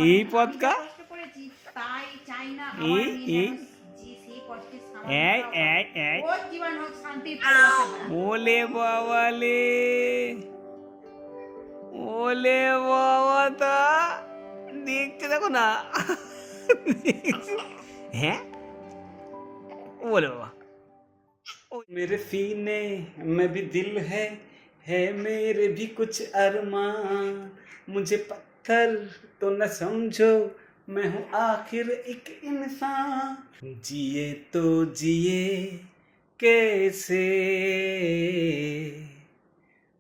এই পদকা কষ্ট করেছি তাই চাই না এই এই সেই কষ্টের এই এই এই ও জীবন হোক শান্তির ভালোবাসা ওলে বাবালে ওলে বাবা তা দেখতে দেখো না हैं बोले बाबा मेरे सीने में भी दिल है मेरे भी कुछ अरमान मुझे पत्थर तो न समझो मैं हूँ आखिर एक इंसान जिए तो जिए कैसे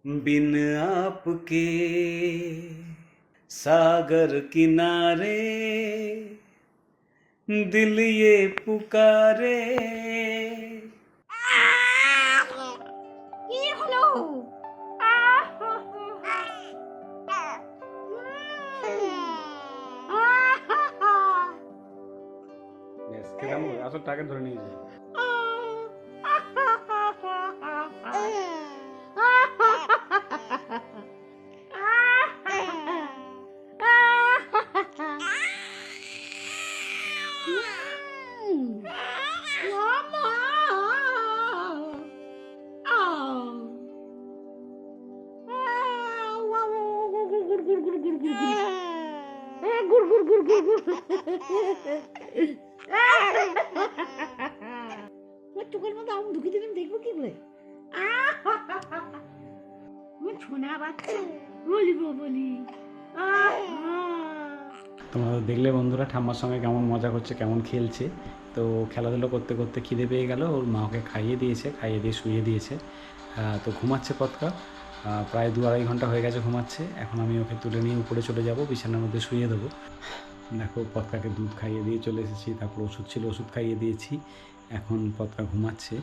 बिन आपके सागर किनारे दिल ये पुकारे কি হলো আসল টাকা ধরে নিয়ে যায় চোখের মধ্যে আম ঢুকে দেবেন দেখবো কি করে শোনা বাচ্চা বলিব বলি তোমরা দেখলে বন্ধুরা ঠাম্মার সঙ্গে কেমন মজা করছে কেমন খেলছে তো খেলাধুলো করতে করতে খিদে পেয়ে গেল ওর মা ওকে খাইয়ে দিয়ে শুইয়ে দিয়েছে তো ঘুমাচ্ছে পথকা প্রায় 2-2.5 ঘন্টা হয়ে গেছে ঘুমাচ্ছে এখন আমি ওকে তুলে নিয়ে উপরে চলে যাব বিছানার মধ্যে শুয়ে দেবো দেখো পথকাকে দুধ খাইয়ে দিয়ে চলে এসেছি তারপর ওষুধ ছিল ওষুধ খাইয়ে দিয়েছি এখন পথকা ঘুমাচ্ছে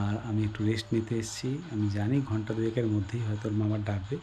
আর আমি একটু রেস্ট নিতে এসেছি আমি জানি ঘন্টা 2-1-এর মধ্যেই হয়তো ওর মামার ডাকবে